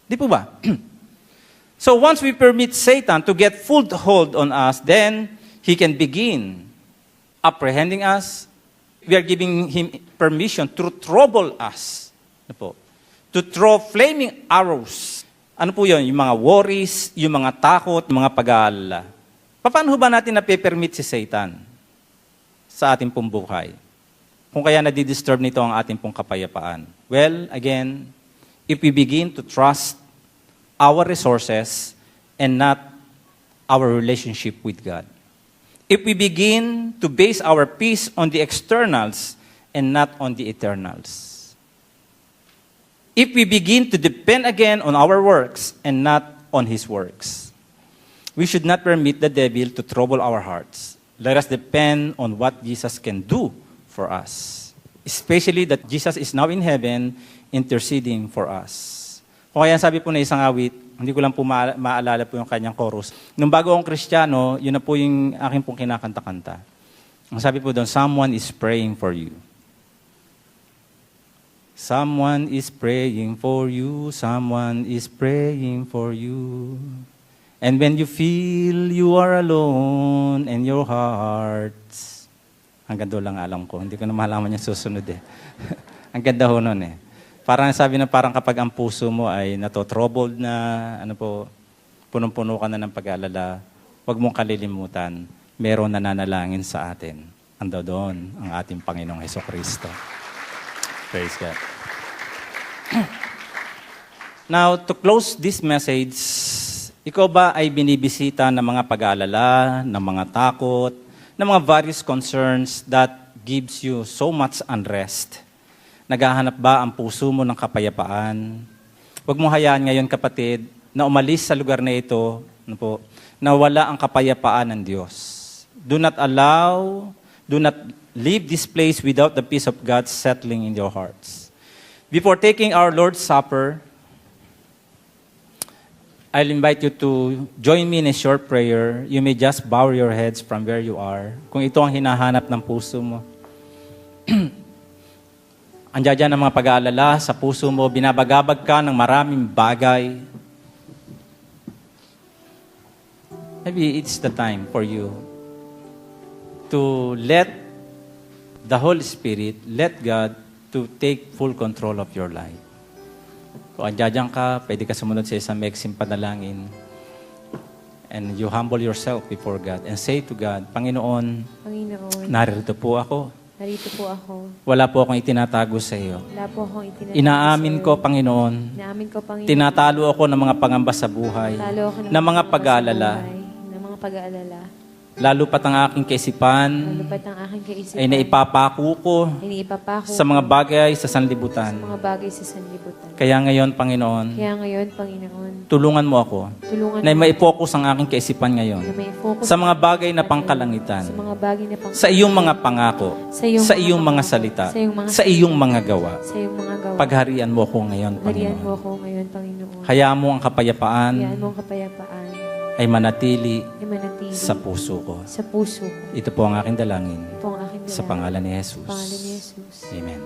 Di po ba? So once we permit Satan to get full hold on us, then he can begin apprehending us. We are giving him permission to trouble us. Ano po? To throw flaming arrows. Ano po yun? Yung mga worries, yung mga takot, yung mga pag-aalala. Paano ba natin nape-permit si Satan sa ating pong buhay? Kung kaya nadidisturb nito ang ating pong kapayapaan. Well, again, if we begin to trust our resources and not our relationship with God. If we begin to base our peace on the externals and not on the eternals. If we begin to depend again on our works and not on His works. We should not permit the devil to trouble our hearts. Let us depend on what Jesus can do for us. Especially that Jesus is now in heaven interceding for us. Kung kaya sabi po na isang awit, hindi ko lang po maalala po yung kanyang chorus. Nung bago akong Kristiyano, yun na po yung aking pong kinakanta-kanta. Ang sabi po doon, someone is praying for you. Someone is praying for you. Someone is praying for you. And when you feel you are alone in your hearts, hanggang doon lang alam ko. Hindi ko na malaman yung susunod eh. Ang ganda ho nun eh. Parang sabi na parang kapag ang puso mo ay natotroubled na, punong-puno ka na ng pag-aalala, huwag mong kalilimutan, meron nananalangin sa atin. Ando doon ang ating Panginoong Hesukristo. Praise God. Now, to close this message, ikaw ba ay binibisita ng mga pag-aalala, ng mga takot, ng mga various concerns that gives you so much unrest? Naghahanap ba ang puso mo ng kapayapaan? Huwag mo hayaan ngayon, kapatid, na umalis sa lugar na ito, na wala ang kapayapaan ng Diyos. Do not leave this place without the peace of God settling in your hearts. Before taking our Lord's Supper, I'll invite you to join me in a short prayer. You may just bow your heads from where you are. Kung ito ang hinahanap ng puso mo. Andiyan dyan ang mga pag-aalala sa puso mo, binabagabag ka ng maraming bagay. Maybe it's the time for you to let the Holy Spirit, let God to take full control of your life. Kung andiyan ka, pwede ka sumunod sa isang maiksing panalangin. And you humble yourself before God and say to God, Panginoon, narito po ako. Narito po ako. Wala po akong itinatago sa iyo. Wala po akong itinatago Inaamin ko, Panginoon. Inaamin ko, Panginoon. Tinatalo ako ng mga pangamba sa buhay. Talo ako ng mga pag-aalala. Ng mga pag-aalala. Lalo pat ang aking kaisipan Lalo pat ang aking kaisipan. ay naipapako ko sa mga bagay sa sanlibutan. Sa mga bagay sa sanlibutan. Kaya ngayon, Panginoon, tulungan mo ako na mai-focus ang aking kaisipan ngayon sa mga bagay na pangkalangitan, sa iyong mga pangako, sa iyong mga salita, sa iyong mga gawa. Pagharian mo ako ngayon, Panginoon. Hayaan mo ang kapayapaan ay manatili sa puso ko. Ito po ang aking dalangin. Sa pangalan ni Jesus. Amen.